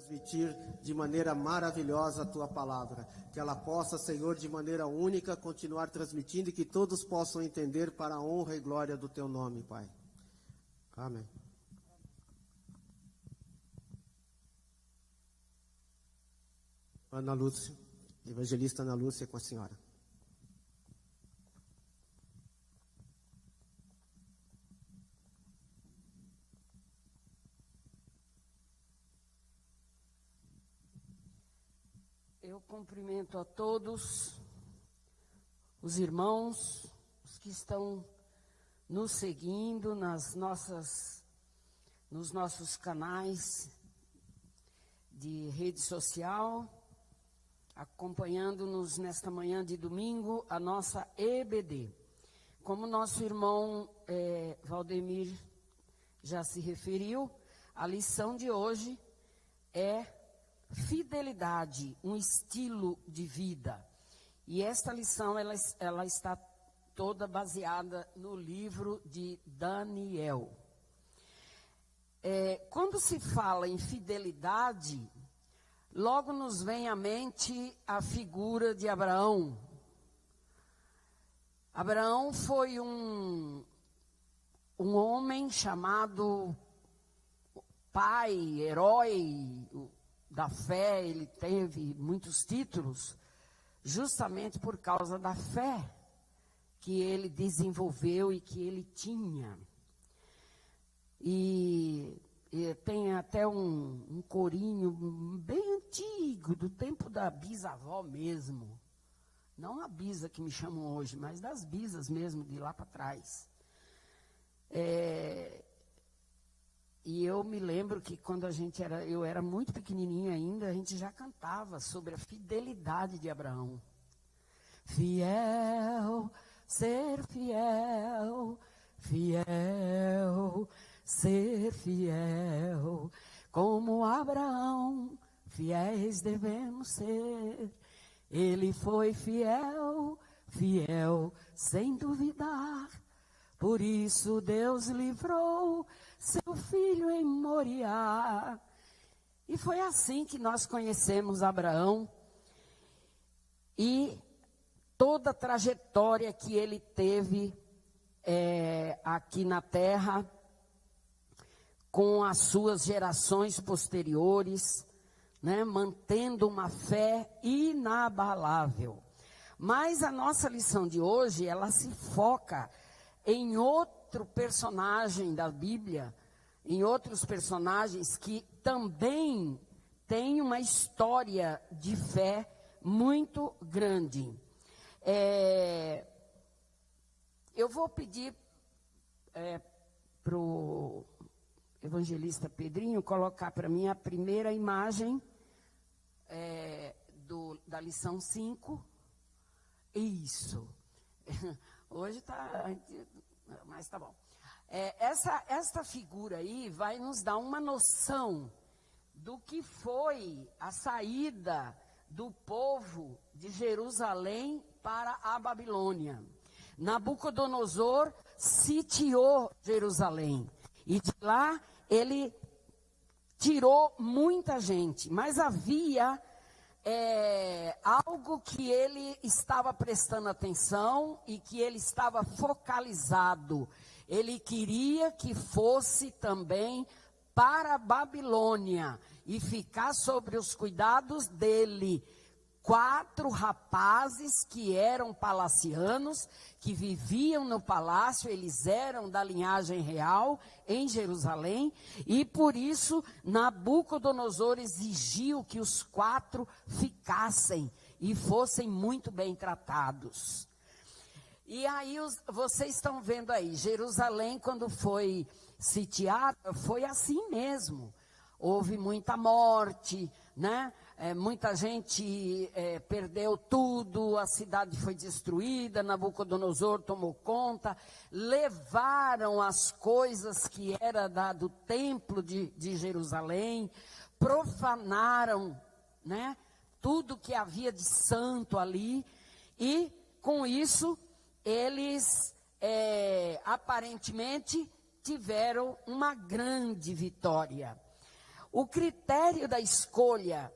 transmitir de maneira maravilhosa a tua palavra. Que ela possa, Senhor, de maneira única, continuar transmitindo e que todos possam entender para a honra e glória do teu nome, Pai. Amém. Ana Lúcia, evangelista Ana Lúcia, com a senhora. Eu cumprimento a todos os irmãos, os que estão nos seguindo nos nossos canais de rede social, acompanhando-nos nesta manhã de domingo, a nossa EBD. Como nosso irmão Valdemir já se referiu, a lição de hoje é fidelidade, um estilo de vida. E esta lição, ela está toda baseada no livro de Daniel. Quando se fala em fidelidade, logo nos vem à mente a figura de Abraão. Abraão foi um homem chamado pai, herói da fé. Ele teve muitos títulos, justamente por causa da fé que ele desenvolveu e que ele tinha. E tem até um corinho bem antigo, do tempo da bisavó mesmo. Não a bisa que me chamam hoje, mas das bisas mesmo, de lá para trás. E eu me lembro que quando eu era muito pequenininha ainda, a gente já cantava sobre a fidelidade de Abraão. Fiel, ser fiel, fiel, ser fiel, como Abraão, fiéis devemos ser. Ele foi fiel, fiel, sem duvidar. Por isso Deus livrou seu filho em Moriá. E foi assim que nós conhecemos Abraão e toda a trajetória que ele teve aqui na terra, com as suas gerações posteriores, né, mantendo uma fé inabalável. Mas a nossa lição de hoje, ela se foca em outro personagem da Bíblia, em outros personagens que também têm uma história de fé muito grande. Eu vou pedir para o evangelista Pedrinho colocar para mim a primeira imagem da lição 5. Isso. Hoje está... Mas tá bom. Esta figura aí vai nos dar uma noção do que foi a saída do povo de Jerusalém para a Babilônia. Nabucodonosor sitiou Jerusalém. E de lá ele tirou muita gente. Mas havia algo que ele estava prestando atenção e que ele estava focalizado. Ele queria que fosse também para a Babilônia e ficar sobre os cuidados dele. 4 rapazes que eram palacianos, que viviam no palácio, eles eram da linhagem real em Jerusalém, e por isso Nabucodonosor exigiu que os 4 ficassem e fossem muito bem tratados. E aí vocês estão vendo aí, Jerusalém quando foi sitiada, foi assim mesmo. Houve muita morte, né? Muita gente perdeu tudo, a cidade foi destruída, Nabucodonosor tomou conta, levaram as coisas que era do templo de Jerusalém, profanaram, né, tudo que havia de santo ali, e com isso eles aparentemente tiveram uma grande vitória. O critério da escolha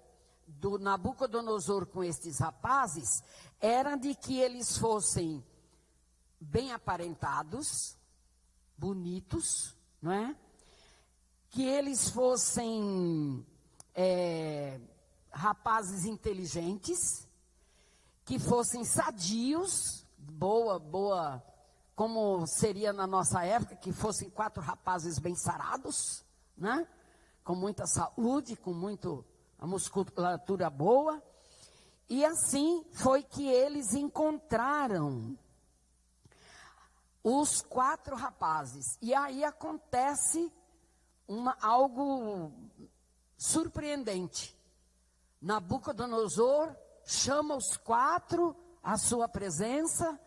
do Nabucodonosor com estes rapazes era de que eles fossem bem aparentados, bonitos, não é? Que eles fossem rapazes inteligentes, que fossem sadios, boa, como seria na nossa época, que fossem 4 rapazes bem sarados, né? Com muita saúde, com a musculatura boa. E assim foi que eles encontraram os 4 rapazes. E aí acontece algo surpreendente. Nabucodonosor chama os 4 à sua presença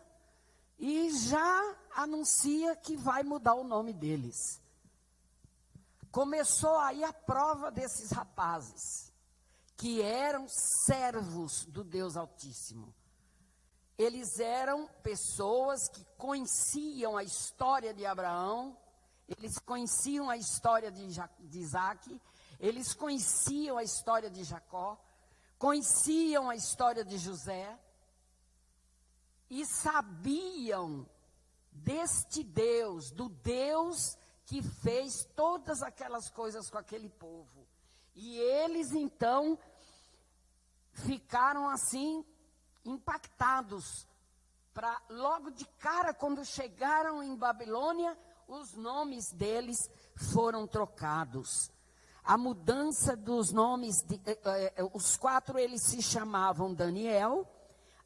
e já anuncia que vai mudar o nome deles. Começou aí a prova desses rapazes, que eram servos do Deus Altíssimo. Eles eram pessoas que conheciam a história de Abraão, eles conheciam a história de Isaac, eles conheciam a história de Jacó, conheciam a história de José, e sabiam deste Deus, do Deus que fez todas aquelas coisas com aquele povo. E eles então ficaram assim impactados, para logo de cara, quando chegaram em Babilônia, os nomes deles foram trocados. A mudança dos nomes, os 4 eles se chamavam Daniel,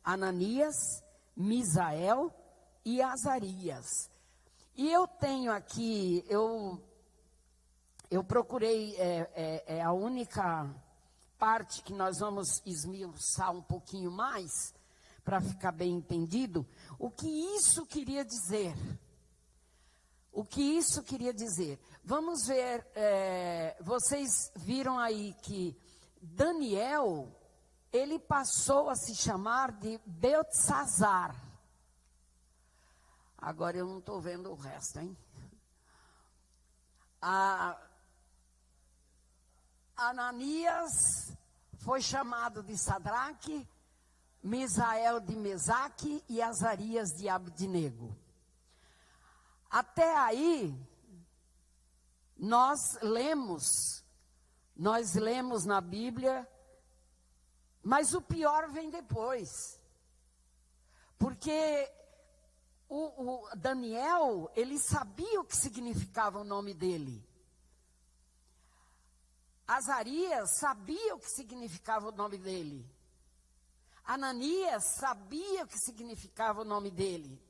Ananias, Misael e Azarias. E eu tenho aqui, eu procurei, a única parte que nós vamos esmiuçar um pouquinho mais, para ficar bem entendido, o que isso queria dizer. O que isso queria dizer? Vamos ver, vocês viram aí que Daniel, ele passou a se chamar de Beltesazar. Agora eu não estou vendo o resto, hein? Ananias foi chamado de Sadraque, Misael de Mesaque e Azarias de Abdinego. Até aí, nós lemos na Bíblia, mas o pior vem depois. Porque o Daniel, ele sabia o que significava o nome dele. Azarias sabia o que significava o nome dele. Ananias sabia o que significava o nome dele.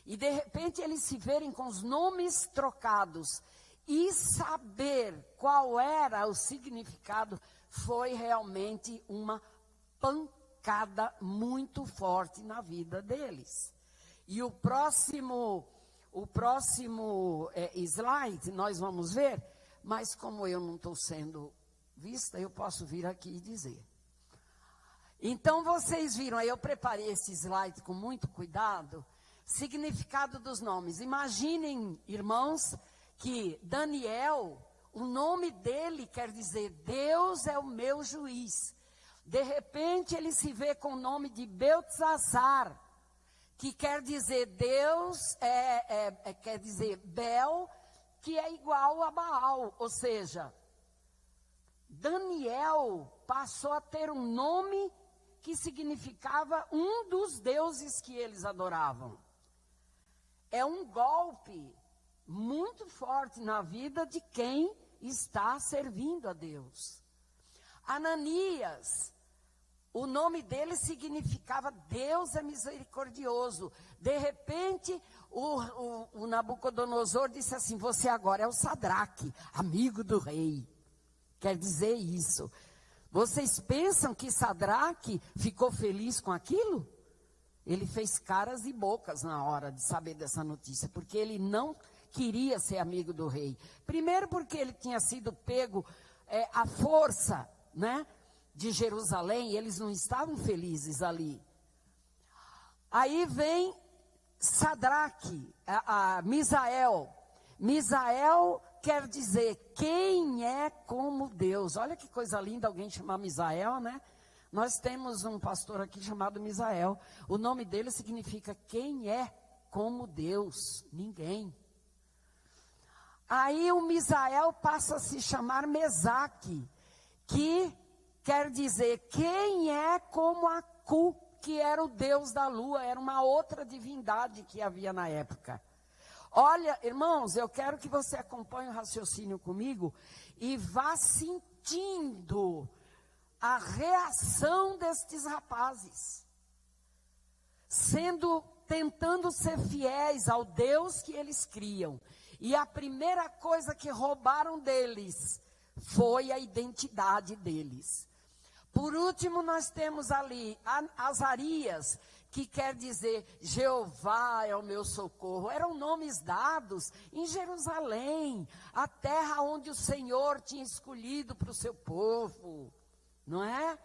E de repente eles se verem com os nomes trocados e saber qual era o significado, foi realmente uma pancada muito forte na vida deles. E o próximo slide nós vamos ver, mas como eu não estou sendo vista, eu posso vir aqui e dizer. Então vocês viram, aí eu preparei esse slide com muito cuidado, significado dos nomes. Imaginem, irmãos, que Daniel, o nome dele quer dizer Deus é o meu juiz. De repente ele se vê com o nome de Beltesazar, que quer dizer Deus, quer dizer Bel, que é igual a Baal. Ou seja, Daniel passou a ter um nome que significava um dos deuses que eles adoravam. É um golpe muito forte na vida de quem está servindo a Deus. Ananias, o nome dele significava Deus é misericordioso. De repente, o Nabucodonosor disse assim: você agora é o Sadraque, amigo do rei. Quer dizer isso. Vocês pensam que Sadraque ficou feliz com aquilo? Ele fez caras e bocas na hora de saber dessa notícia, porque ele não queria ser amigo do rei. Primeiro porque ele tinha sido pego à força, né, de Jerusalém, e eles não estavam felizes ali. Aí vem Sadraque, Misael. Misael quer dizer, quem é como Deus? Olha que coisa linda alguém chamar Misael, né? Nós temos um pastor aqui chamado Misael. O nome dele significa quem é como Deus? Ninguém. Aí o Misael passa a se chamar Mesaque, que quer dizer quem é como Acu, que era o deus da lua, era uma outra divindade que havia na época. Olha, irmãos, eu quero que você acompanhe o raciocínio comigo e vá sentindo a reação destes rapazes, tentando ser fiéis ao Deus que eles criam. E a primeira coisa que roubaram deles foi a identidade deles. Por último, nós temos ali Azarias, que quer dizer Jeová é o meu socorro. Eram nomes dados em Jerusalém, a terra onde o Senhor tinha escolhido para o seu povo, não é?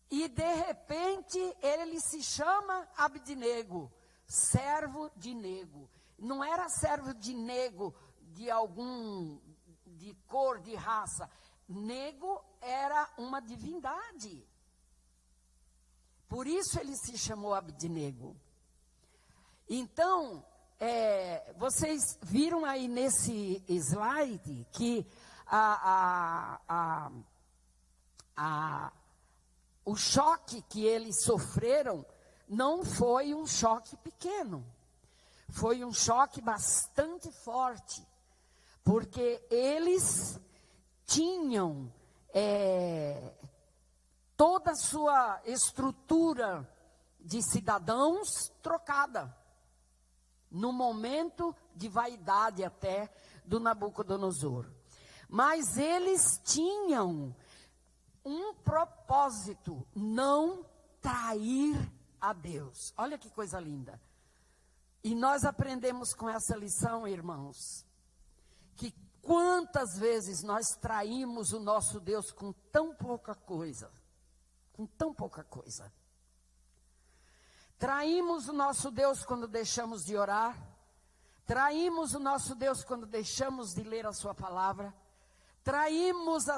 E de repente ele se chama Abdinego, servo de Nego. Não era servo de Nego de cor, de raça. Nego era uma divindade. Por isso ele se chamou Abdinego. Então, vocês viram aí nesse slide que o choque que eles sofreram não foi um choque pequeno. Foi um choque bastante forte, porque eles tinham toda a sua estrutura de cidadãos trocada, no momento de vaidade até do Nabucodonosor. Mas eles tinham um propósito: não trair a Deus. Olha que coisa linda. E nós aprendemos com essa lição, irmãos, que quantas vezes nós traímos o nosso Deus com tão pouca coisa. Com tão pouca coisa. Traímos o nosso Deus quando deixamos de orar. Traímos o nosso Deus quando deixamos de ler a sua palavra. Traímos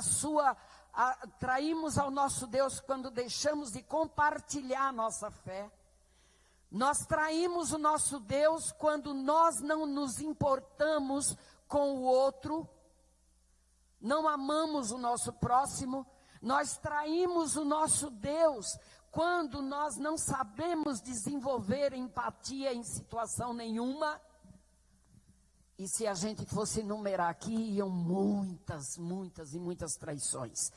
ao nosso Deus quando deixamos de compartilhar a nossa fé. Nós traímos o nosso Deus quando nós não nos importamos com o outro, não amamos o nosso próximo. Nós traímos o nosso Deus quando nós não sabemos desenvolver empatia em situação nenhuma. E se a gente fosse enumerar aqui, iam muitas e muitas traições.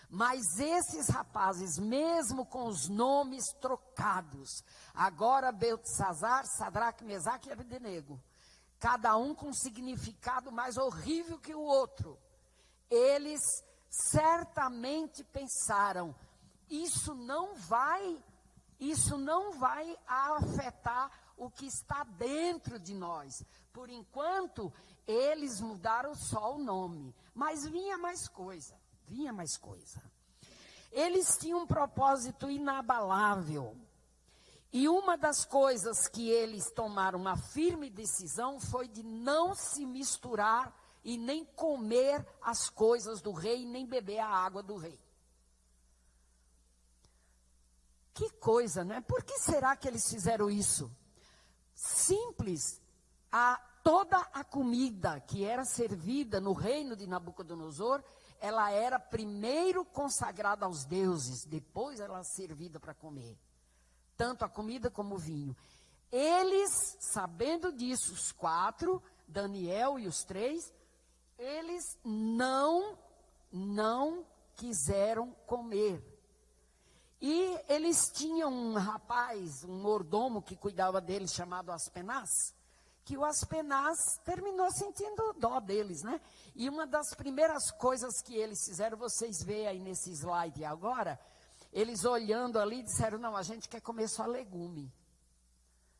Mas esses rapazes, mesmo com os nomes trocados, agora Beltesazar, Sadraque, Mesaque e Abdenego, cada um com um significado mais horrível que o outro, eles certamente pensaram: isso não vai afetar o que está dentro de nós. Por enquanto, eles mudaram só o nome, mas vinha mais coisa. Eles tinham um propósito inabalável. E uma das coisas que eles tomaram uma firme decisão foi de não se misturar e nem comer as coisas do rei, nem beber a água do rei. Que coisa, né? Por que será que eles fizeram isso? Simples. Toda a comida que era servida no reino de Nabucodonosor, ela era primeiro consagrada aos deuses, depois ela era servida para comer. Tanto a comida como o vinho. Eles, sabendo disso, os 4, Daniel e os 3, eles não quiseram comer. E eles tinham um rapaz, um mordomo que cuidava deles, chamado Aspenaz, que o Aspenaz terminou sentindo dó deles, né? E uma das primeiras coisas que eles fizeram, vocês veem aí nesse slide agora, eles olhando ali disseram: não, a gente quer comer só legume.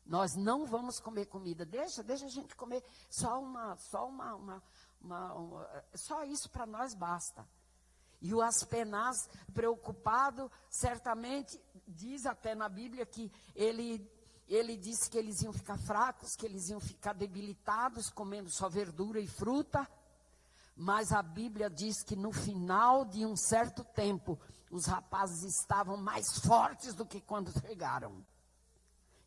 Nós não vamos comer comida, deixa a gente comer só isso para nós basta. E o Aspenaz, preocupado, certamente, diz até na Bíblia que ele disse que eles iam ficar fracos, que eles iam ficar debilitados, comendo só verdura e fruta. Mas a Bíblia diz que no final de um certo tempo, os rapazes estavam mais fortes do que quando chegaram.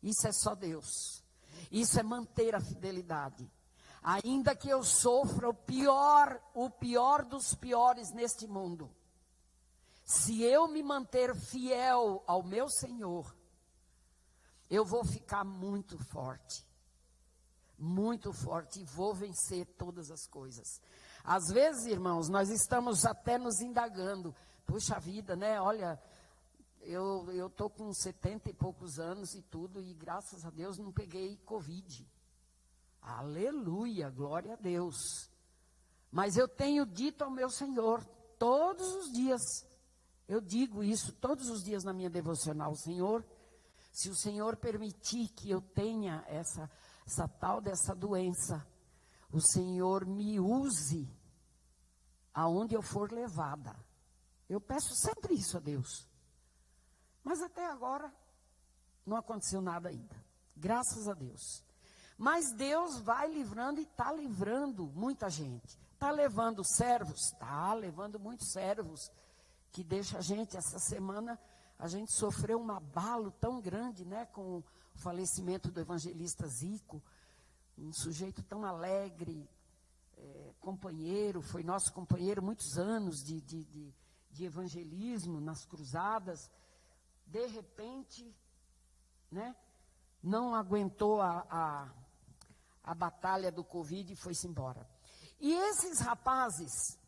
Isso é só Deus. Isso é manter a fidelidade. Ainda que eu sofra o pior dos piores neste mundo, se eu me manter fiel ao meu Senhor, eu vou ficar muito forte e vou vencer todas as coisas. Às vezes, irmãos, nós estamos até nos indagando, puxa vida, né, olha, eu estou com 70 e poucos anos e tudo, e graças a Deus não peguei Covid. Aleluia, glória a Deus. Mas eu tenho dito ao meu Senhor, todos os dias, eu digo isso todos os dias na minha devocional, Senhor, se o Senhor permitir que eu tenha essa tal dessa doença, o Senhor me use aonde eu for levada. Eu peço sempre isso a Deus. Mas até agora não aconteceu nada ainda. Graças a Deus. Mas Deus vai livrando e está livrando muita gente. Está levando servos? Está levando muitos servos. Que deixa a gente, essa semana, a gente sofreu um abalo tão grande, né? Com o falecimento do evangelista Zico. Um sujeito tão alegre, companheiro, foi nosso companheiro muitos anos de evangelismo nas cruzadas. De repente, né, não aguentou a batalha do Covid e foi-se embora. E esses rapazes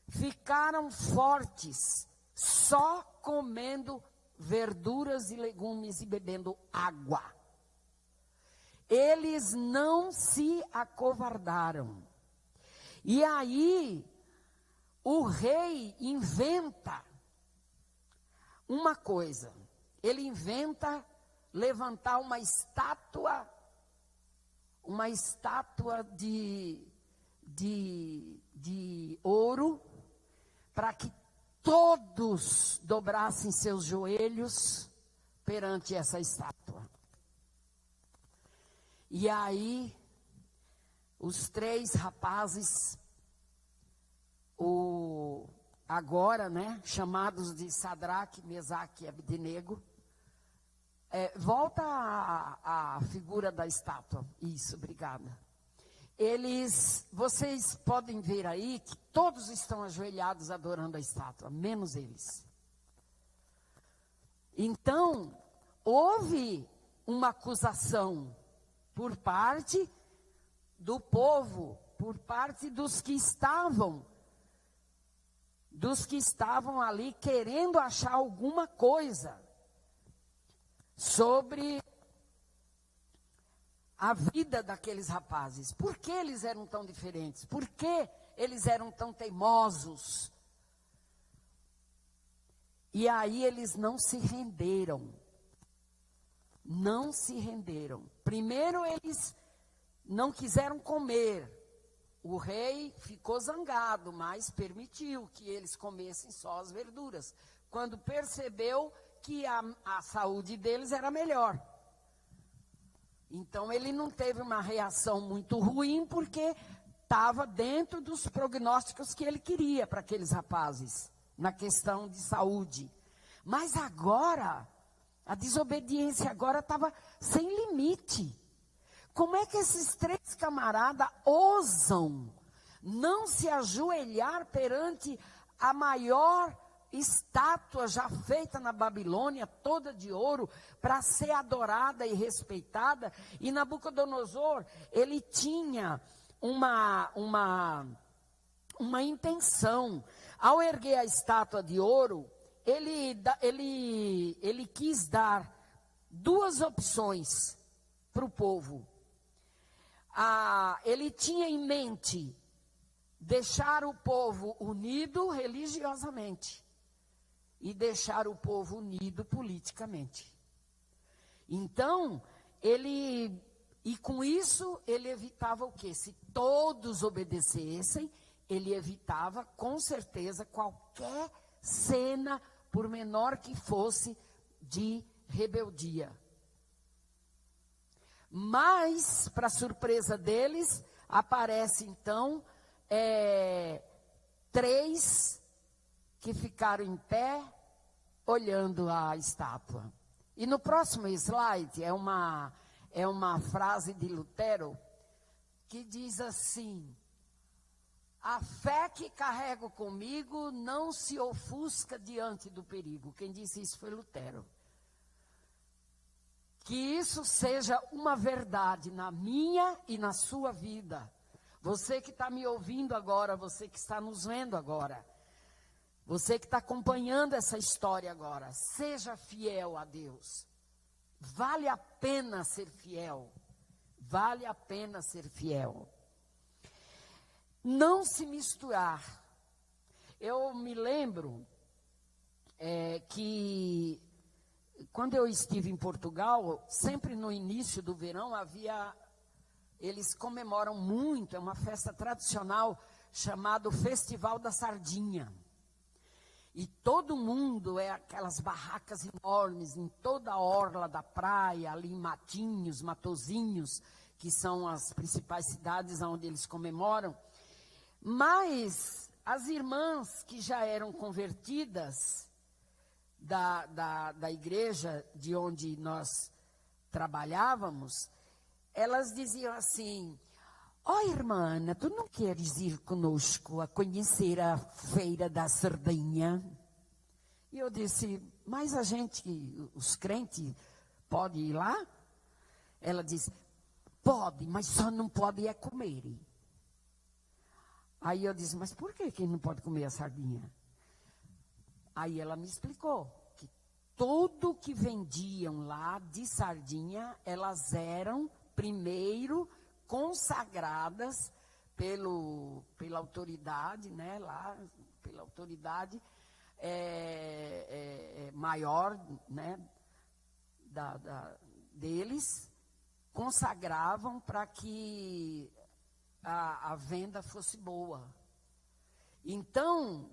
ficaram fortes só comendo verduras e legumes e bebendo água. Eles não se acovardaram. E aí, o rei inventa uma coisa. Ele inventa levantar uma estátua de ouro, para que todos dobrassem seus joelhos perante essa estátua. E aí, os 3 rapazes, agora, né, chamados de Sadraque, Mesaque e Abdenego, volta a figura da estátua. Isso, obrigada. Vocês podem ver aí que todos estão ajoelhados adorando a estátua, menos eles. Então, houve uma acusação por parte do povo, por parte dos que estavam ali querendo achar alguma coisa sobre a vida daqueles rapazes. Por que eles eram tão diferentes? Por que eles eram tão teimosos? E aí eles não se renderam. Não se renderam. Primeiro eles não quiseram comer. O rei ficou zangado, mas permitiu que eles comessem só as verduras, quando percebeu que a saúde deles era melhor. Então ele não teve uma reação muito ruim, porque estava dentro dos prognósticos que ele queria para aqueles rapazes, na questão de saúde. Mas agora, a desobediência agora estava sem limite. Como é que esses 3 camaradas ousam não se ajoelhar perante a maior estátua já feita na Babilônia, toda de ouro, para ser adorada e respeitada? E Nabucodonosor, ele tinha uma intenção. Ao erguer a estátua de ouro, ele quis dar 2 opções para o povo. Ele tinha em mente deixar o povo unido religiosamente e deixar o povo unido politicamente. Então, e com isso, ele evitava o quê? Se todos obedecessem, ele evitava, com certeza, qualquer cena, por menor que fosse, de rebeldia. Mas, para surpresa deles, aparece então 3 que ficaram em pé olhando a estátua. E no próximo slide é uma frase de Lutero que diz assim: a fé que carrego comigo não se ofusca diante do perigo. Quem disse isso foi Lutero. Que isso seja uma verdade na minha e na sua vida. Você que está me ouvindo agora, você que está nos vendo agora, você que está acompanhando essa história agora, seja fiel a Deus. Vale a pena ser fiel. Vale a pena ser fiel. Não se misturar. Eu me lembro que quando eu estive em Portugal, sempre no início do verão eles comemoram muito, é uma festa tradicional chamada Festival da Sardinha. E todo mundo aquelas barracas enormes em toda a orla da praia, ali em Matinhos, Matozinhos, que são as principais cidades onde eles comemoram. Mas as irmãs que já eram convertidas da igreja de onde nós trabalhávamos, elas diziam assim: irmã Ana, tu não queres ir conosco a conhecer a Feira da Sardinha? E eu disse: mas os crentes, pode ir lá? Ela disse: pode, mas só não pode comer. Aí eu disse: mas por que não pode comer a sardinha? Aí ela me explicou que tudo que vendiam lá de sardinha, elas eram primeiro consagradas pela autoridade, né, lá, pela autoridade maior, né, deles, consagravam para que a venda fosse boa. Então,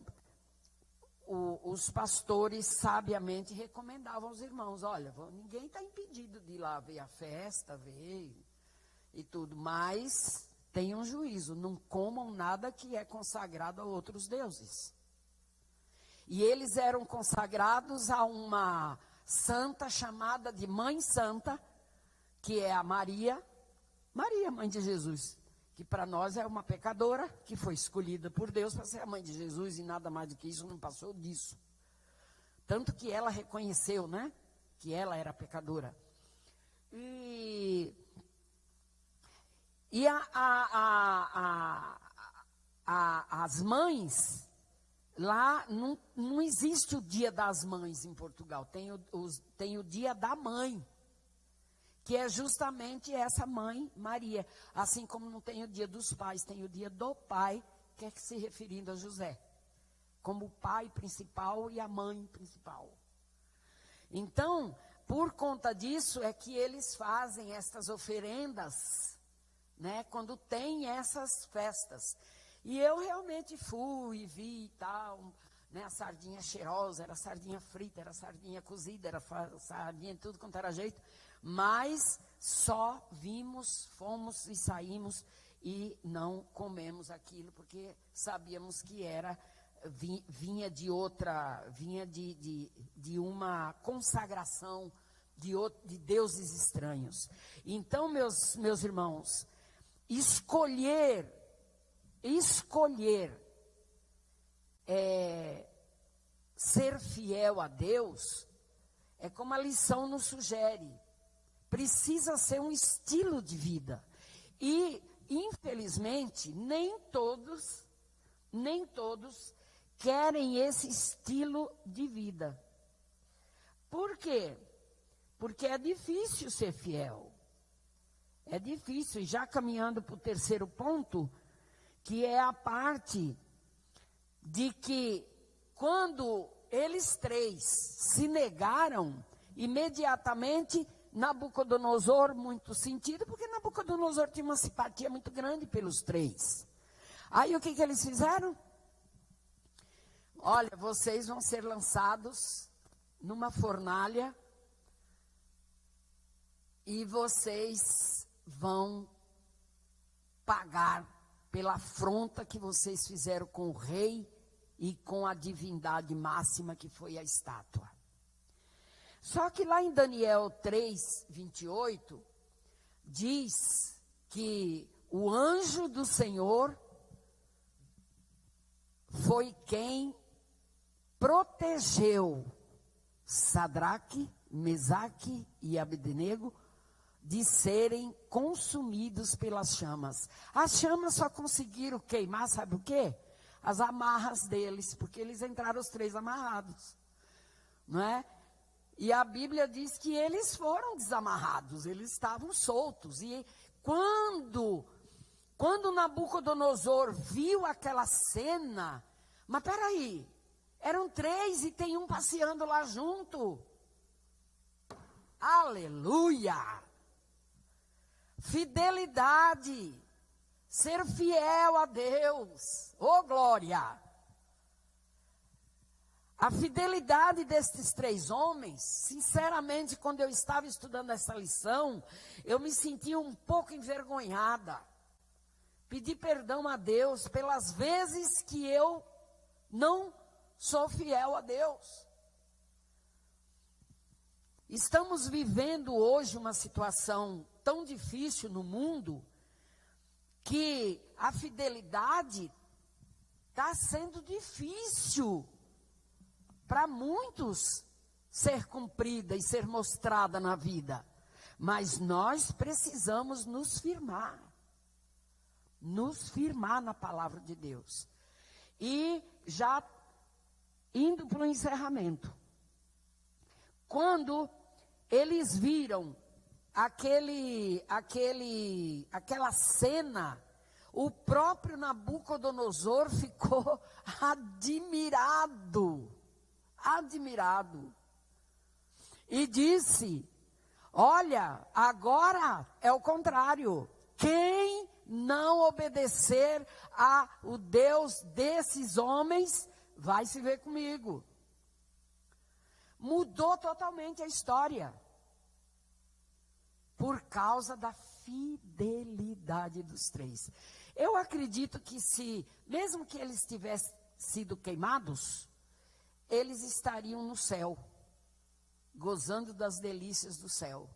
os pastores sabiamente recomendavam aos irmãos: olha, ninguém está impedido de ir lá ver a festa, ver e tudo, mas tenham juízo, não comam nada que é consagrado a outros deuses. E eles eram consagrados a uma santa chamada de Mãe Santa, que é a Maria, mãe de Jesus, que para nós é uma pecadora, que foi escolhida por Deus para ser a mãe de Jesus, e nada mais do que isso, não passou disso. Tanto que ela reconheceu, né, que ela era pecadora. E as mães, lá não existe o dia das mães em Portugal, tem o dia da mãe, que é justamente essa mãe Maria. Assim como não tem o dia dos pais, tem o dia do pai, que é se referindo a José, como o pai principal e a mãe principal. Então, por conta disso é que eles fazem estas oferendas, né, quando tem essas festas. E eu realmente fui e vi e tal, né, a sardinha cheirosa, era sardinha frita, era sardinha cozida, era sardinha de tudo quanto era jeito, mas só vimos, fomos e saímos e não comemos aquilo, porque sabíamos que vinha de uma consagração de deuses estranhos. Então, meus irmãos, escolher ser fiel a Deus é como a lição nos sugere. Precisa ser um estilo de vida. E, infelizmente, nem todos querem esse estilo de vida. Por quê? Porque é difícil ser fiel. É difícil. E já caminhando para o terceiro ponto, que é a parte de que quando eles 3 se negaram, imediatamente Nabucodonosor, muito sentido, porque Nabucodonosor tinha uma simpatia muito grande pelos 3. Aí o que eles fizeram? Olha, vocês vão ser lançados numa fornalha e vocês vão pagar pela afronta que vocês fizeram com o rei e com a divindade máxima que foi a estátua. Só que lá em Daniel 3, 28, diz que o anjo do Senhor foi quem protegeu Sadraque, Mesaque e Abednego de serem consumidos pelas chamas. As chamas só conseguiram queimar, sabe o quê? As amarras deles, porque eles entraram os 3 amarrados, não é? E a Bíblia diz que eles foram desamarrados, eles estavam soltos. E quando Nabucodonosor viu aquela cena, mas peraí, eram 3 e tem um passeando lá junto. Aleluia! Fidelidade, ser fiel a Deus, oh glória! A fidelidade destes 3 homens, sinceramente, quando eu estava estudando essa lição, eu me sentia um pouco envergonhada. Pedi perdão a Deus pelas vezes que eu não sou fiel a Deus. Estamos vivendo hoje uma situação tão difícil no mundo, que a fidelidade está sendo difícil para muitos ser cumprida e ser mostrada na vida. Mas nós precisamos nos firmar na palavra de Deus. E já indo para o encerramento, quando eles viram aquela cena, o próprio Nabucodonosor ficou admirado. E disse: olha, agora é o contrário. Quem não obedecer ao Deus desses homens, vai se ver comigo. Mudou totalmente a história. Por causa da fidelidade dos 3. Eu acredito que mesmo que eles tivessem sido queimados, eles estariam no céu, gozando das delícias do céu.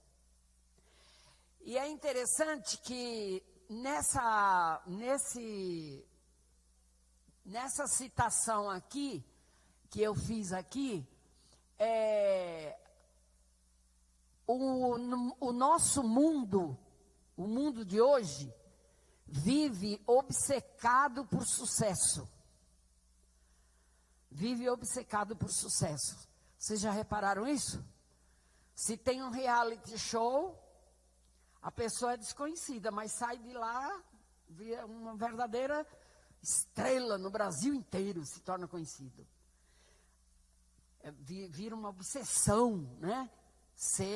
E é interessante que nessa citação aqui, que eu fiz aqui, o nosso mundo, o mundo de hoje, vive obcecado por sucesso. Vive obcecado por sucesso. Vocês já repararam isso? Se tem um reality show, a pessoa é desconhecida, mas sai de lá, vira uma verdadeira estrela no Brasil inteiro, se torna conhecido. Vira uma obsessão, né?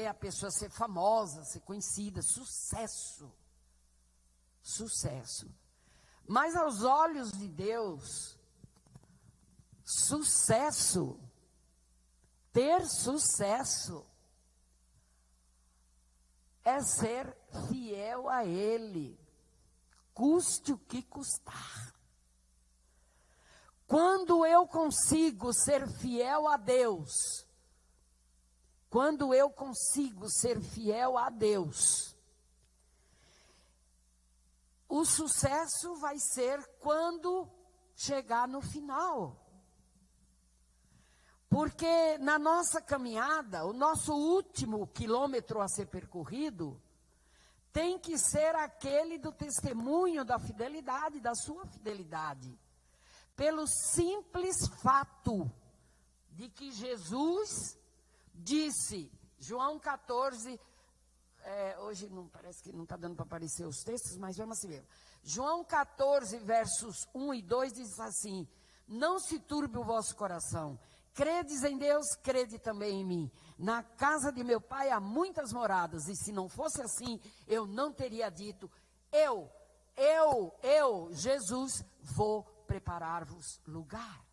A pessoa ser famosa, ser conhecida, sucesso. Sucesso. Mas aos olhos de Deus, sucesso, ter sucesso, é ser fiel a Ele, custe o que custar. Quando eu consigo ser fiel a Deus, o sucesso vai ser quando chegar no final. Porque na nossa caminhada, o nosso último quilômetro a ser percorrido, tem que ser aquele do testemunho da fidelidade, da sua fidelidade. Pelo simples fato de que Jesus disse, João 14, hoje não parece que não está dando para aparecer os textos, mas vamos assim mesmo. João 14, versos 1 e 2 diz assim: não se turbe o vosso coração, credes em Deus, crede também em mim. Na casa de meu pai há muitas moradas, e se não fosse assim, eu não teria dito, Jesus, vou preparar-vos lugar.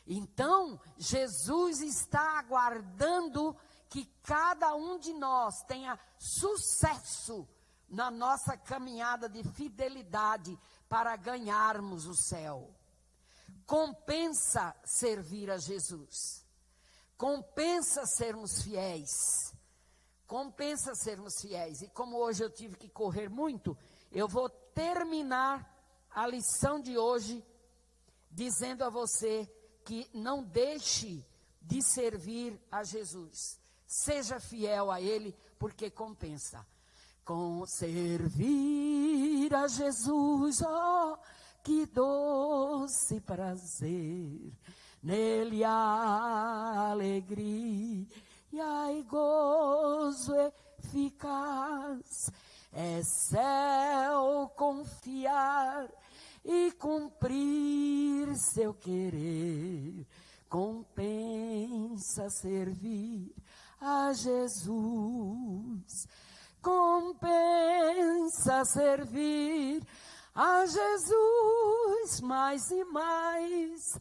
Então, Jesus está aguardando que cada um de nós tenha sucesso na nossa caminhada de fidelidade para ganharmos o céu. Compensa servir a Jesus. Compensa sermos fiéis. Compensa sermos fiéis. E como hoje eu tive que correr muito, eu vou terminar a lição de hoje dizendo a você que não deixe de servir a Jesus. Seja fiel a Ele, porque compensa. Com servir a Jesus, oh, que doce prazer, nele há alegria e gozo eficaz. É céu confiar e cumprir seu querer. Compensa servir a Jesus. Compensa servir a Jesus mais e mais.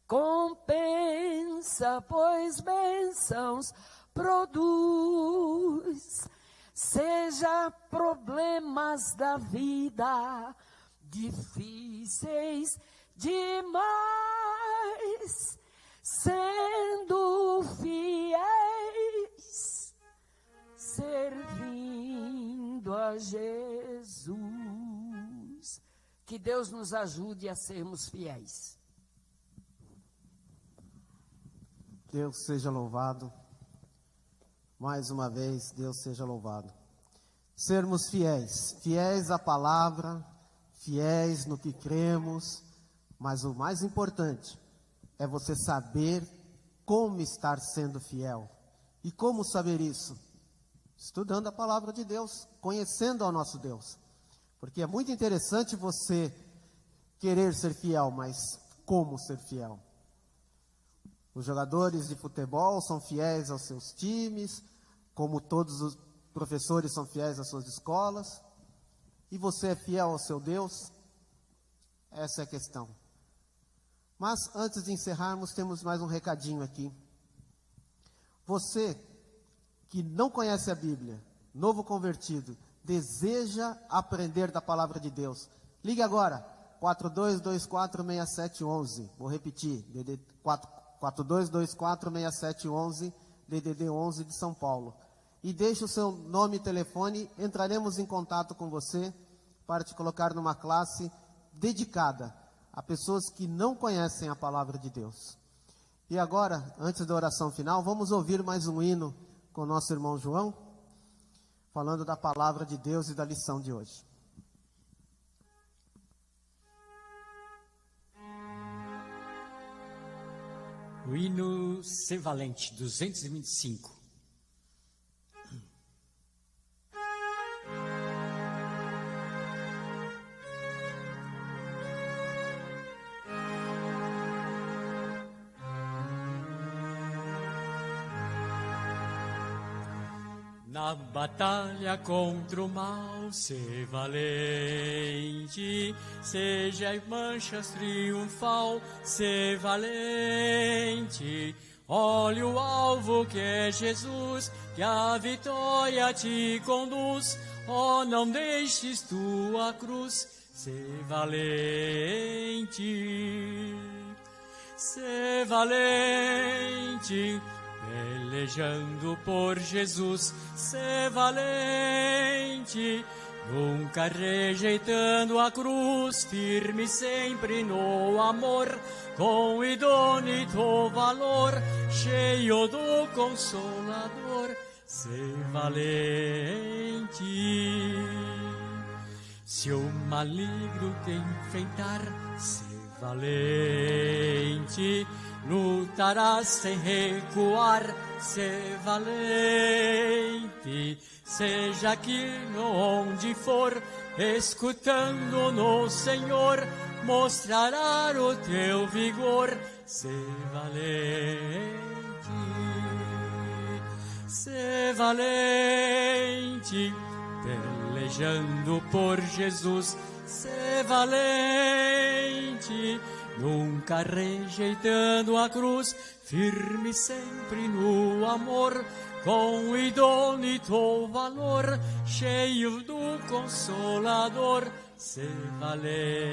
Compensa, pois bênçãos produz. Seja problemas da vida difíceis demais, sendo fiéis, servindo a Jesus. Que Deus nos ajude a sermos fiéis. Deus seja louvado. Mais uma vez, Deus seja louvado. Sermos fiéis, fiéis à palavra, fiéis no que cremos, mas o mais importante é você saber como estar sendo fiel. E como saber isso? Estudando a palavra de Deus, conhecendo ao nosso Deus. Porque é muito interessante você querer ser fiel, mas como ser fiel? Os jogadores de futebol são fiéis aos seus times, como todos os professores são fiéis às suas escolas. E você é fiel ao seu Deus? Essa é a questão. Mas antes de encerrarmos, temos mais um recadinho aqui. Você que não conhece a Bíblia, novo convertido, deseja aprender da palavra de Deus, ligue agora, 42246711. Vou repetir, 42246711, DDD 11 de São Paulo. E deixe o seu nome e telefone, entraremos em contato com você para te colocar numa classe dedicada a pessoas que não conhecem a palavra de Deus. E agora, antes da oração final, vamos ouvir mais um hino com o nosso irmão João, falando da palavra de Deus e da lição de hoje. O hino Ser Valente, 225. Na batalha contra o mal, ser valente, seja em manchas triunfal, ser valente. Olha o alvo que é Jesus, que a vitória te conduz. Oh, não deixes tua cruz, ser valente, ser valente. Pelejando por Jesus, ser valente, nunca rejeitando a cruz, firme sempre no amor, com idôneo valor, cheio do Consolador, ser valente. Se o maligno te enfrentar, ser valente, lutarás sem recuar, ser valente. Seja aqui onde for, escutando no Senhor, mostrará o teu vigor, ser valente. Ser valente, pelejando por Jesus, ser valente. nunca rejeitando a cruz, firme sempre no amor, com idônito valor, cheio do Consolador, ser valente.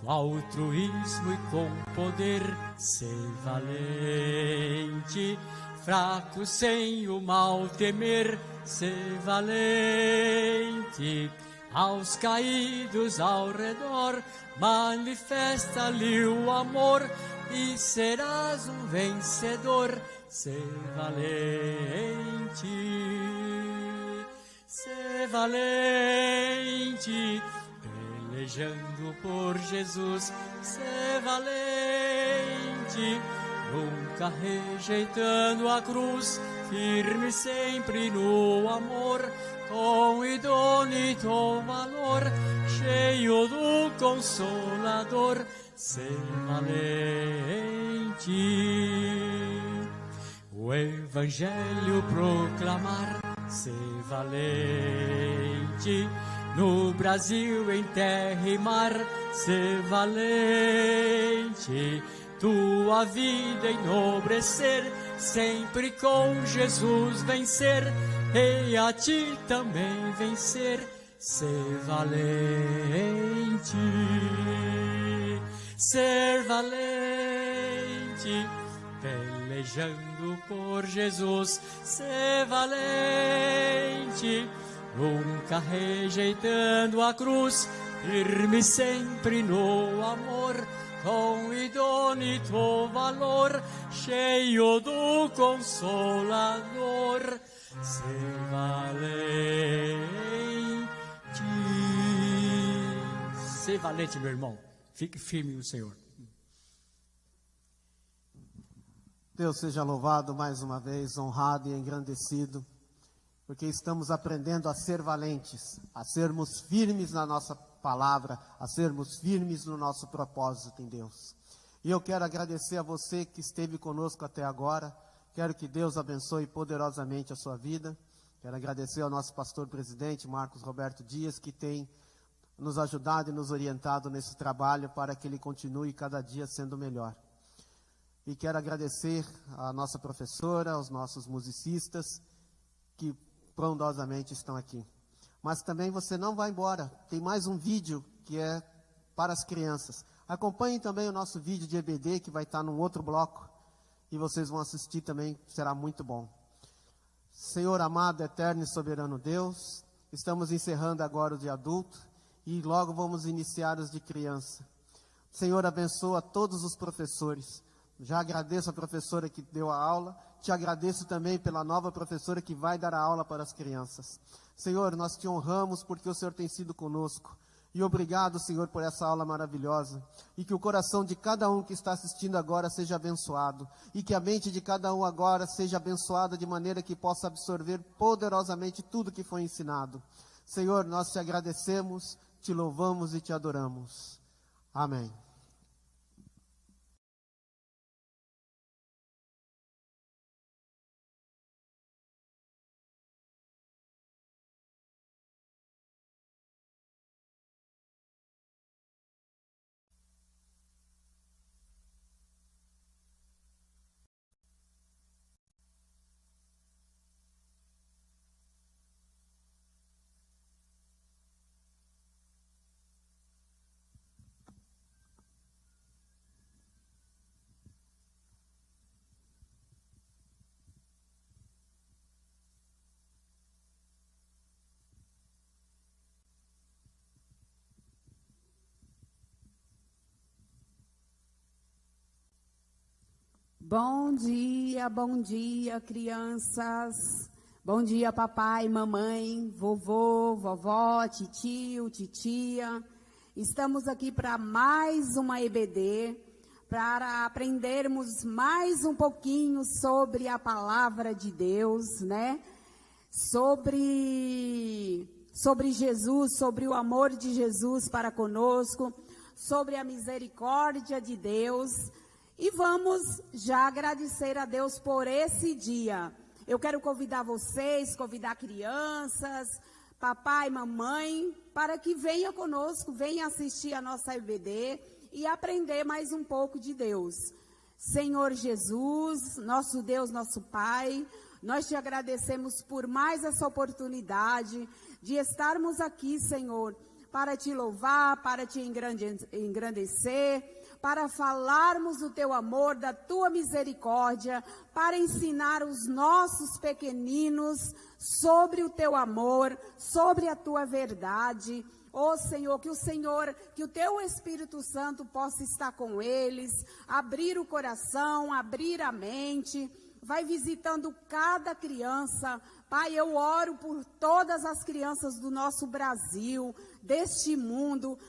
Com altruísmo e com poder, ser valente. Fraco sem o mal temer, ser valente. Aos caídos ao redor, manifesta-lhe o amor, e serás um vencedor, ser valente. Ser valente, pelejando por Jesus, ser valente, nunca rejeitando a cruz, firme sempre no amor, com idônito valor, cheio do Consolador, ser valente. O Evangelho proclamar, ser valente. No Brasil, em terra e mar, ser valente. Tua vida enobrecer, sempre com Jesus vencer, e a ti também vencer, ser valente. Ser valente, pelejando por Jesus, ser valente. Nunca rejeitando a cruz, firme sempre no amor, com idônito valor, cheio do Consolador, ser valente. Ser valente, meu irmão. Fique firme no Senhor. Deus seja louvado mais uma vez, honrado e engrandecido, porque estamos aprendendo a ser valentes, a sermos firmes na nossa palavra, a sermos firmes no nosso propósito em Deus. E eu quero agradecer a você que esteve conosco até agora. Quero que Deus abençoe poderosamente a sua vida. Quero agradecer ao nosso pastor presidente, Marcos Roberto Dias, que tem nos ajudado e nos orientado nesse trabalho para que ele continue cada dia sendo melhor. E quero agradecer à nossa professora, aos nossos musicistas, que bondosamente estão aqui. Mas também você não vai embora. Tem mais um vídeo que é para as crianças. Acompanhem também o nosso vídeo de EBD, que vai estar num outro bloco. E vocês vão assistir também, será muito bom. Senhor amado, eterno e soberano Deus, estamos encerrando agora o de adulto e logo vamos iniciar os de criança. Senhor, abençoa todos os professores. Já agradeço a professora que deu a aula. Te agradeço também pela nova professora que vai dar a aula para as crianças. Senhor, nós te honramos porque o Senhor tem sido conosco. E obrigado, Senhor, por essa aula maravilhosa. E que o coração de cada um que está assistindo agora seja abençoado. E que a mente de cada um agora seja abençoada de maneira que possa absorver poderosamente tudo que foi ensinado. Senhor, nós te agradecemos, te louvamos e te adoramos. Amém. Bom dia, crianças. Bom dia, papai, mamãe, vovô, vovó, titio, titia. Estamos aqui para mais uma EBD, para aprendermos mais um pouquinho sobre a palavra de Deus, né? Sobre Jesus, sobre o amor de Jesus para conosco, sobre a misericórdia de Deus. E vamos já agradecer a Deus por esse dia. Eu quero convidar vocês, convidar crianças, papai, mamãe, para que venha conosco, venha assistir a nossa EBD e aprender mais um pouco de Deus. Senhor Jesus, nosso Deus, nosso Pai, nós te agradecemos por mais essa oportunidade de estarmos aqui, Senhor, para te louvar, para te engrandecer, para falarmos do teu amor, da tua misericórdia, para ensinar os nossos pequeninos sobre o teu amor, sobre a tua verdade. Ó Senhor, que o teu Espírito Santo possa estar com eles, abrir o coração, abrir a mente, vai visitando cada criança. Pai, eu oro por todas as crianças do nosso Brasil, deste mundo,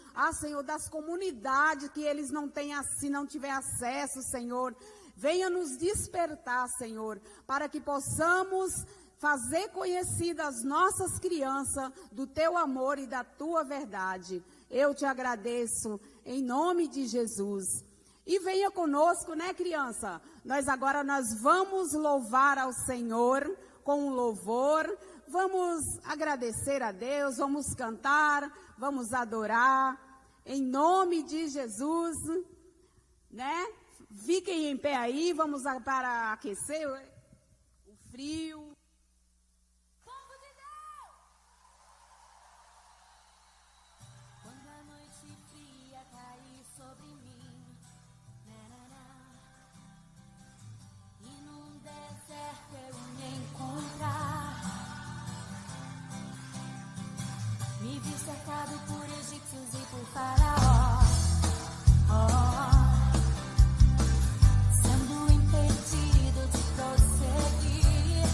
Senhor, das comunidades que eles não têm, se não tiver acesso, Senhor. Venha nos despertar, Senhor, para que possamos fazer conhecidas as nossas crianças do teu amor e da tua verdade. Eu te agradeço em nome de Jesus. E venha conosco, né, criança? Nós vamos louvar ao Senhor com um louvor, vamos agradecer a Deus, vamos cantar, vamos adorar, em nome de Jesus, né? Fiquem em pé aí, vamos para aquecer o frio. Me vi cercado por egípcios e por faraó, sendo impedido de prosseguir.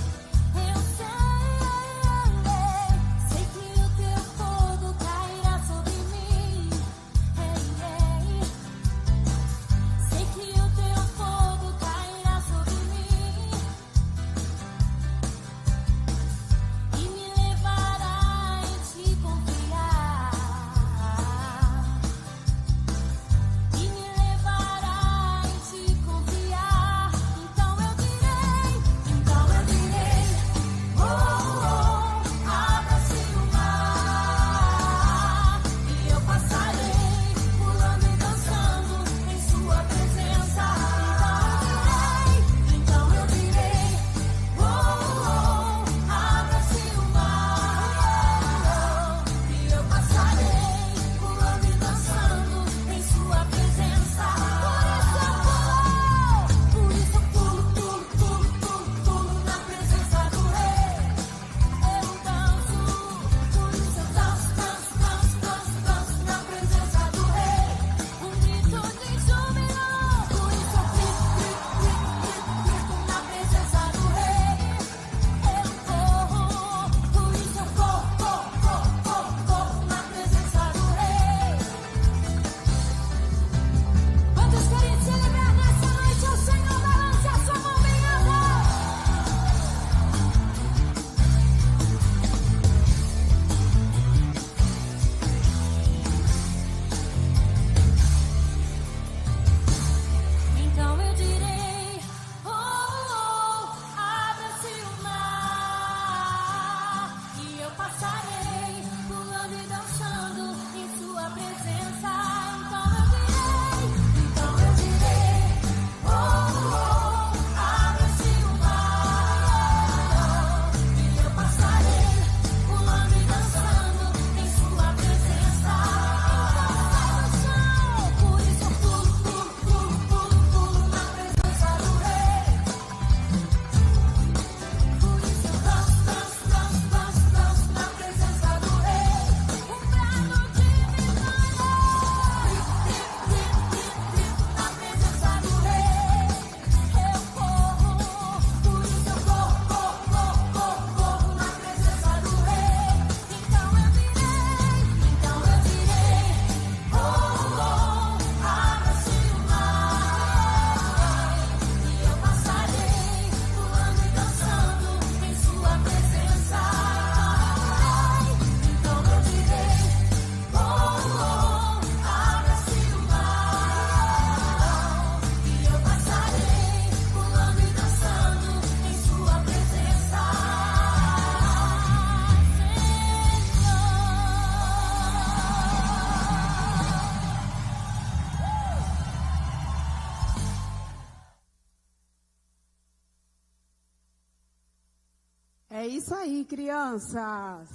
É isso aí, crianças.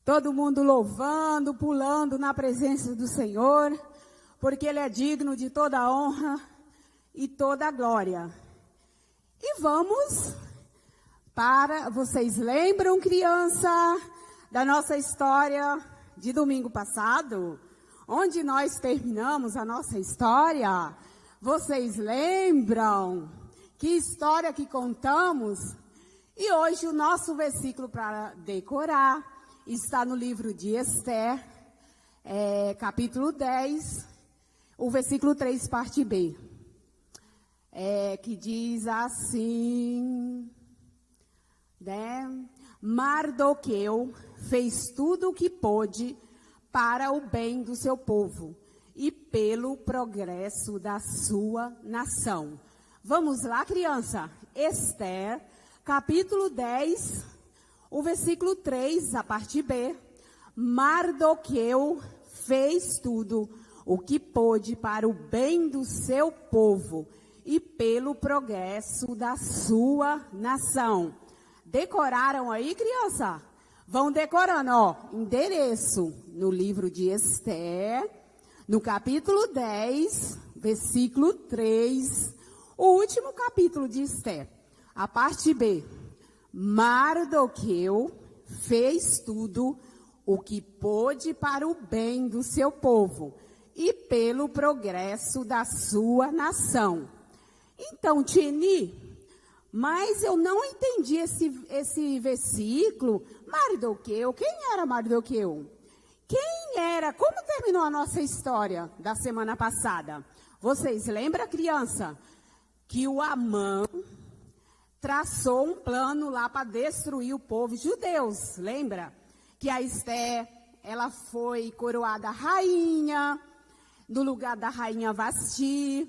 Todo mundo louvando, pulando na presença do Senhor, porque Ele é digno de toda a honra e toda a glória. E vamos para... Vocês lembram, criança, da nossa história de domingo passado? Onde nós terminamos a nossa história? Vocês lembram? Que história que contamos? E hoje o nosso versículo para decorar está no livro de Esther, capítulo 10, o versículo 3, parte B. Que diz assim, né? Mardoqueu fez tudo o que pôde para o bem do seu povo e pelo progresso da sua nação. Vamos lá, criança? Esther, capítulo 10, o versículo 3, a parte B. Mardoqueu fez tudo o que pôde para o bem do seu povo e pelo progresso da sua nação. Decoraram aí, criança? Vão decorando, ó. Endereço no livro de Esther, no capítulo 10, versículo 3, o último capítulo de Esther, a parte B. Mardoqueu fez tudo o que pôde para o bem do seu povo e pelo progresso da sua nação. Então, Tini, mas eu não entendi esse versículo. Mardoqueu, quem era Mardoqueu? Quem era? Como terminou a nossa história da semana passada? Vocês lembram, criança, que o Amã traçou um plano lá para destruir o povo judeus, lembra? Que a Esther, ela foi coroada rainha, no lugar da rainha Vasti,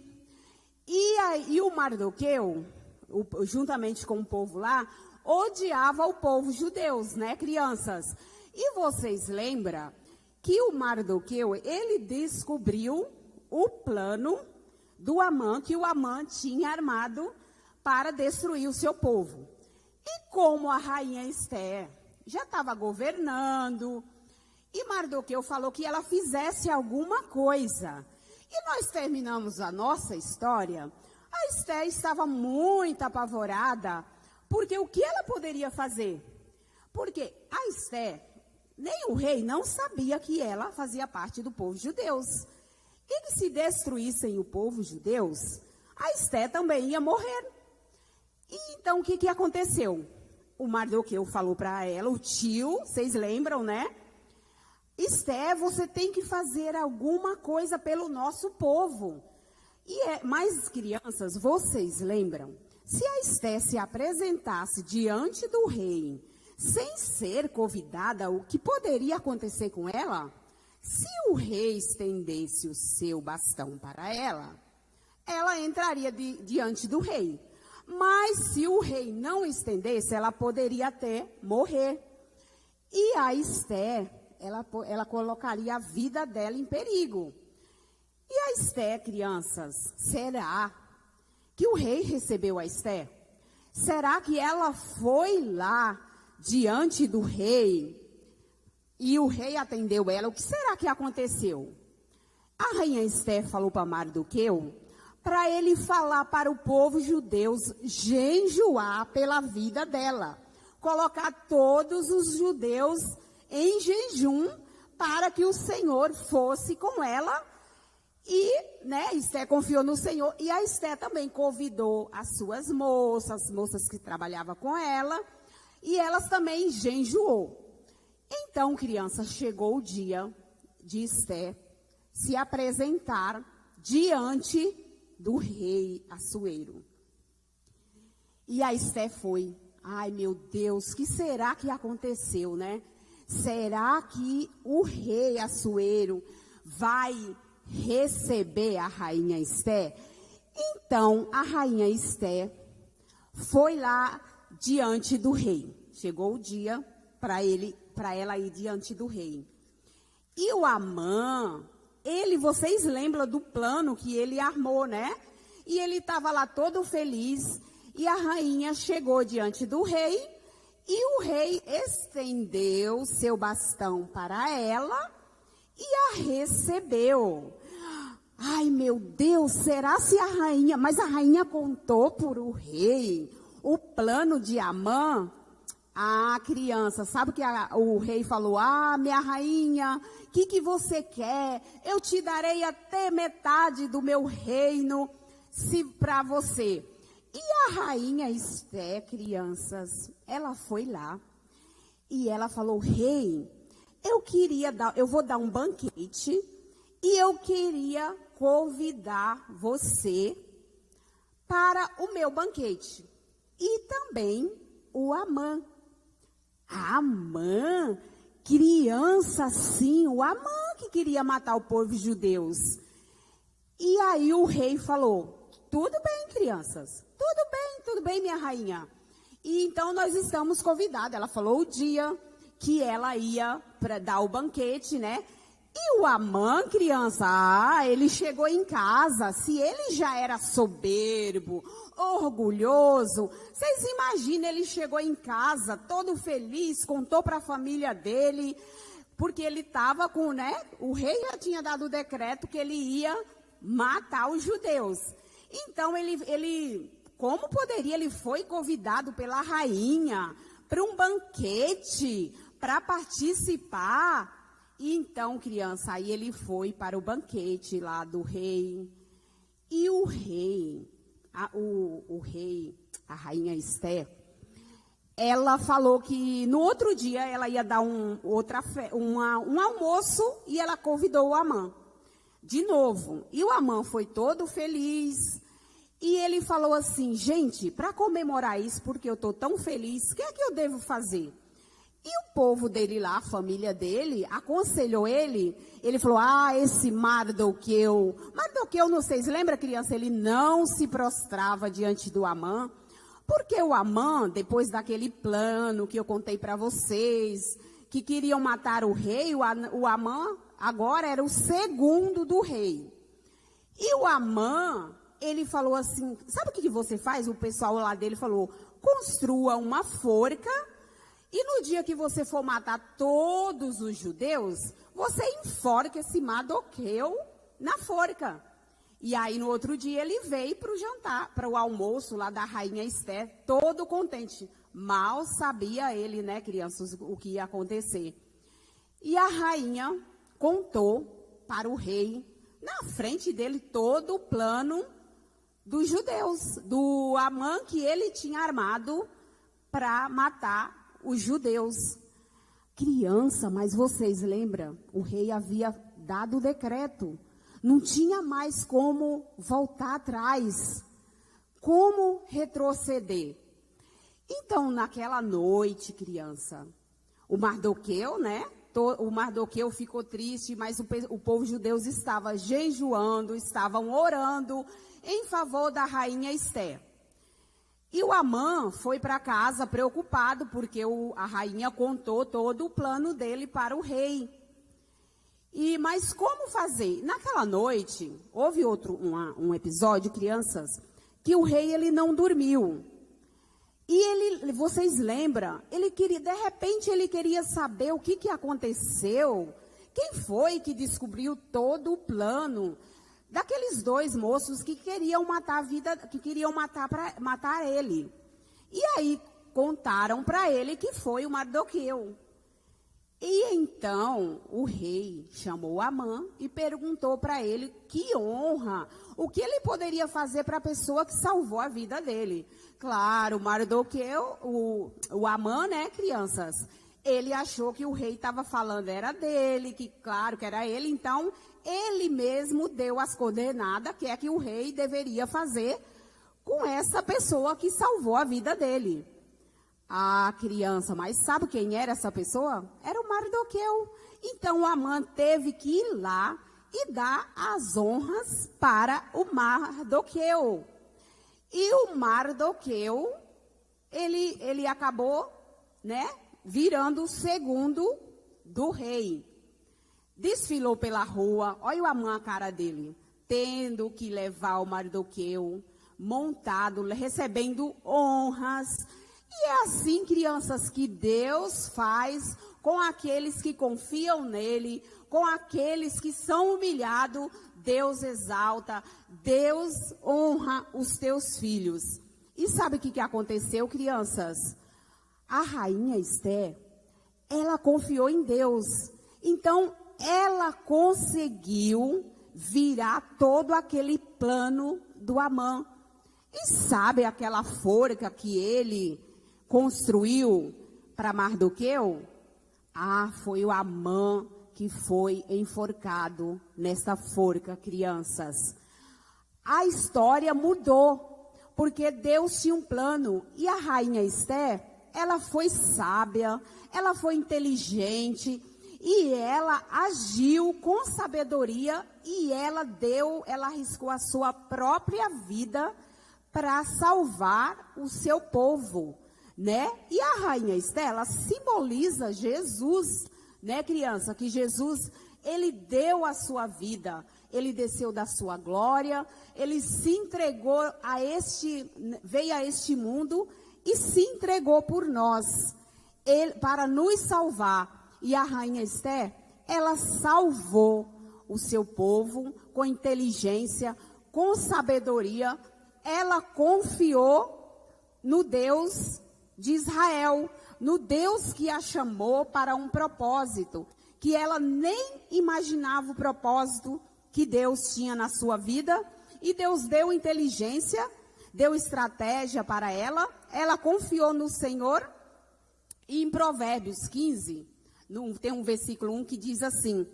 e o Mardoqueu, juntamente com o povo lá, odiava o povo judeus, né, crianças? E vocês lembram que o Mardoqueu, ele descobriu o plano do Amã, que o Amã tinha armado para destruir o seu povo. E como a rainha Esther já estava governando, e Mardoqueu falou que ela fizesse alguma coisa. E nós terminamos a nossa história. A Esther estava muito apavorada, porque o que ela poderia fazer? Porque a Esther, nem o rei não sabia que ela fazia parte do povo judeu. E que se destruíssem o povo judeu, a Esther também ia morrer. E então, o que aconteceu? O Mardoqueu falou para ela, o tio, vocês lembram, né? Esther, você tem que fazer alguma coisa pelo nosso povo. Mas, crianças, vocês lembram? Se a Esther se apresentasse diante do rei, sem ser convidada, o que poderia acontecer com ela? Se o rei estendesse o seu bastão para ela, ela entraria diante do rei. Mas se o rei não estendesse, ela poderia até morrer. E a Esther, ela colocaria a vida dela em perigo. E a Esther, crianças, será que o rei recebeu a Esther? Será que ela foi lá diante do rei e o rei atendeu ela? O que será que aconteceu? A rainha Esther falou para Mardoqueu para ele falar para o povo judeu jejuar pela vida dela, colocar todos os judeus em jejum para que o Senhor fosse com ela. E, né, Esther confiou no Senhor, e a Esther também convidou as suas moças que trabalhavam com ela, e elas também jejuou. Então, crianças, chegou o dia de Esther se apresentar diante do rei Assuero. E a Esther foi. Ai, meu Deus, o que será que aconteceu, né? Será que o rei Assuero vai receber a rainha Esther? Então, a rainha Esther foi lá diante do rei. Chegou o dia para ela ir diante do rei. E o Amã, vocês lembram do plano que ele armou, né? E ele estava lá todo feliz, e a rainha chegou diante do rei E o rei estendeu seu bastão para ela e a recebeu. Ai, meu Deus, será se a rainha... Mas a rainha contou para o rei o plano de Amã. Ah, criança, sabe que o rei falou? Ah, minha rainha, o que você quer? Eu te darei até metade do meu reino para você. E a rainha Esté, crianças, ela foi lá e ela falou: rei, eu vou dar um banquete e eu queria convidar você para o meu banquete. E também o Amã. Amã, criança, sim, o Amã que queria matar o povo judeus. E aí o rei falou: tudo bem, crianças, tudo bem, minha rainha. E então nós estamos convidados. Ela falou o dia que ela ia para dar o banquete, né? E o Amã, criança, ele chegou em casa, se ele já era soberbo, orgulhoso, vocês imaginam, ele chegou em casa todo feliz, contou para a família dele, porque ele estava com, né, o rei já tinha dado o decreto que ele ia matar os judeus. Então, como poderia, ele foi convidado pela rainha para um banquete, para participar. E então, criança, aí ele foi para o banquete lá do rei. E o rei, a rainha Esté, ela falou que no outro dia ela ia dar um almoço e ela convidou o Amã de novo. E o Amã foi todo feliz. E ele falou assim: gente, para comemorar isso, porque eu estou tão feliz, o que é que eu devo fazer? E o povo dele lá, a família dele, aconselhou ele. Ele falou: esse Mardoqueu, não sei, se lembra, criança? Ele não se prostrava diante do Amã, porque o Amã, depois daquele plano que eu contei para vocês, que queriam matar o rei, o Amã agora era o segundo do rei. E o Amã, ele falou assim: sabe o que você faz? O pessoal lá dele falou: construa uma forca. E no dia que você for matar todos os judeus, você enforca esse Mardoqueu na forca. E aí no outro dia ele veio para o jantar, para o almoço lá da rainha Esté, todo contente. Mal sabia ele, né, crianças, o que ia acontecer. E a rainha contou para o rei, na frente dele, todo o plano dos judeus, do Amã que ele tinha armado para matar os judeus. Criança, mas vocês lembram? O rei havia dado o decreto. Não tinha mais como voltar atrás. Como retroceder. Então, naquela noite, criança, o Mardoqueu, né? O Mardoqueu ficou triste, mas o povo judeu estava jejuando, estavam orando em favor da rainha Esté. E o Amã foi para casa preocupado, porque a rainha contou todo o plano dele para o rei. Mas como fazer? Naquela noite, houve um episódio, crianças, que o rei ele não dormiu. E vocês lembram? De repente ele queria saber o que aconteceu. Quem foi que descobriu todo o plano daqueles dois moços que queriam matar matar ele. E aí contaram para ele que foi o Mardoqueu. E então o rei chamou Amã e perguntou para ele que honra, o que ele poderia fazer para a pessoa que salvou a vida dele. Claro, o Mardoqueu, o Amã, né, crianças? Ele achou que o rei estava falando era dele, que claro que era ele, então ele mesmo deu as coordenadas que é que o rei deveria fazer com essa pessoa que salvou a vida dele. Ah, criança, mas sabe quem era essa pessoa? Era o Mardoqueu. Então o Amã teve que ir lá e dar as honras para o Mardoqueu. E o Mardoqueu, ele acabou, né, virando o segundo do rei. Desfilou pela rua, olha o Amã, a cara dele, tendo que levar o Mardoqueu montado, recebendo honras. E é assim, crianças, que Deus faz com aqueles que confiam nele, com aqueles que são humilhados. Deus exalta, Deus honra os teus filhos. E sabe o que aconteceu, crianças? A rainha Esther, ela confiou em Deus. Então, ela conseguiu virar todo aquele plano do Amã. E sabe aquela forca que ele construiu para Mardoqueu? Foi o Amã que foi enforcado nessa forca, crianças. A história mudou, porque Deus tinha um plano. E a rainha Esther, ela foi sábia, ela foi inteligente, e ela agiu com sabedoria, e ela arriscou a sua própria vida para salvar o seu povo, né? E a rainha Esther, ela simboliza Jesus, né, criança? Que Jesus, ele deu a sua vida, ele desceu da sua glória, ele se entregou veio a este mundo e se entregou por nós, para nos salvar. E a rainha Esther, ela salvou o seu povo com inteligência, com sabedoria. Ela confiou no Deus de Israel, no Deus que a chamou para um propósito, que ela nem imaginava o propósito que Deus tinha na sua vida. E Deus deu inteligência, deu estratégia para ela. Ela confiou no Senhor. E em Provérbios 15, tem um versículo 1 que diz assim: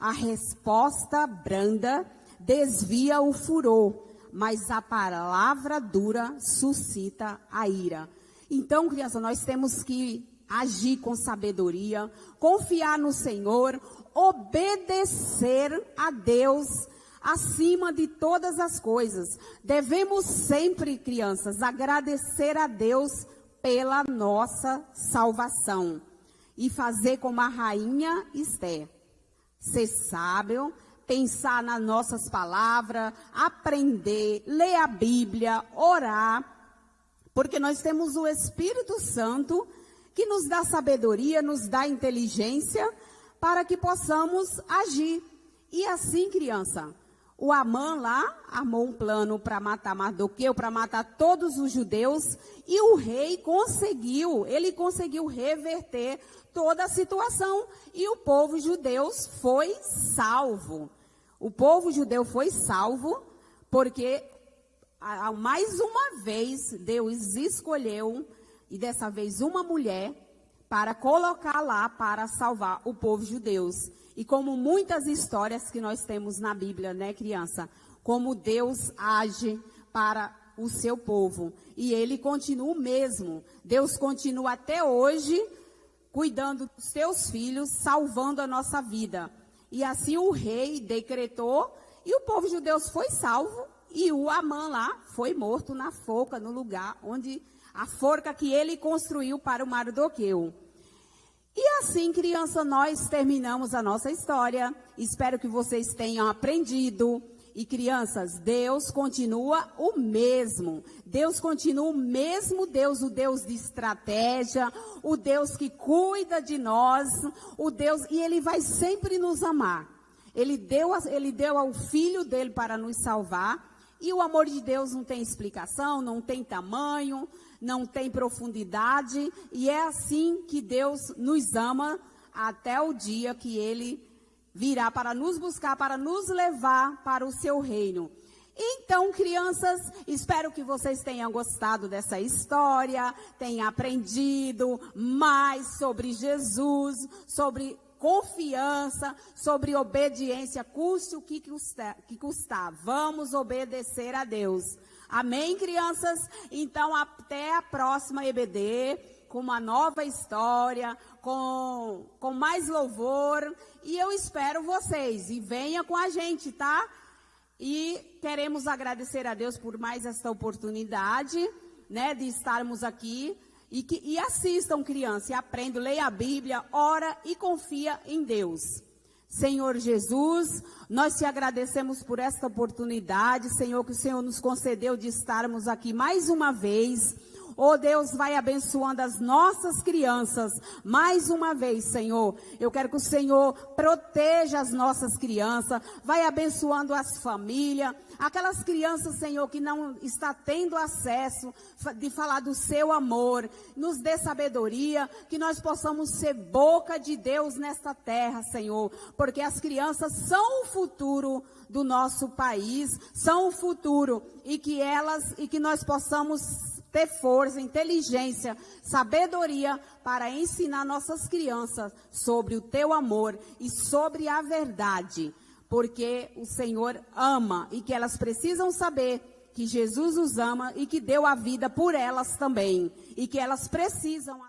a resposta branda desvia o furor, mas a palavra dura suscita a ira. Então, criança, nós temos que agir com sabedoria, confiar no Senhor, obedecer a Deus acima de todas as coisas. Devemos sempre, crianças, agradecer a Deus pela nossa salvação e fazer como a rainha Esther, ser sábio, pensar nas nossas palavras, aprender, ler a Bíblia, orar, porque nós temos o Espírito Santo que nos dá sabedoria, nos dá inteligência para que possamos agir. E assim, criança, o Amã lá armou um plano para matar Mardoqueu, para matar todos os judeus, e o rei conseguiu reverter toda a situação, e o povo judeu foi salvo. O povo judeu foi salvo porque mais uma vez Deus escolheu, e dessa vez uma mulher, para colocar lá para salvar o povo judeu. E como muitas histórias que nós temos na Bíblia, né, criança? Como Deus age para o seu povo. E ele continua o mesmo. Deus continua até hoje cuidando dos seus filhos, salvando a nossa vida. E assim o rei decretou, e o povo judeu foi salvo, e o Amã lá foi morto na forca, no lugar onde a forca que ele construiu para o Mardoqueu. E assim, criança, nós terminamos a nossa história. Espero que vocês tenham aprendido. E crianças, Deus continua o mesmo. Deus continua o mesmo Deus, o Deus de estratégia, o Deus que cuida de nós, o Deus, e Ele vai sempre nos amar. Ele deu ao Filho dele para nos salvar. E o amor de Deus não tem explicação, não tem tamanho, não tem profundidade. E é assim que Deus nos ama até o dia que Ele virá para nos buscar, para nos levar para o seu reino. Então, crianças, espero que vocês tenham gostado dessa história, tenham aprendido mais sobre Jesus, sobre confiança, sobre obediência, custe o que custar. Vamos obedecer a Deus. Amém, crianças? Então, até a próxima EBD, com uma nova história, com mais louvor. E eu espero vocês. E venha com a gente, tá? E queremos agradecer a Deus por mais esta oportunidade, né, de estarmos aqui. E assistam, criança, e aprendam, leia a Bíblia, ora e confia em Deus. Senhor Jesus, nós te agradecemos por esta oportunidade, Senhor, que o Senhor nos concedeu de estarmos aqui mais uma vez. Oh Deus, vai abençoando as nossas crianças. Mais uma vez, Senhor, eu quero que o Senhor proteja as nossas crianças, vai abençoando as famílias, aquelas crianças, Senhor, que não está tendo acesso de falar do seu amor, nos dê sabedoria, que nós possamos ser boca de Deus nesta terra, Senhor, porque as crianças são o futuro do nosso país, são o futuro, e que nós possamos ter força, inteligência, sabedoria para ensinar nossas crianças sobre o teu amor e sobre a verdade, porque o Senhor ama e que elas precisam saber que Jesus os ama e que deu a vida por elas também, e que elas precisam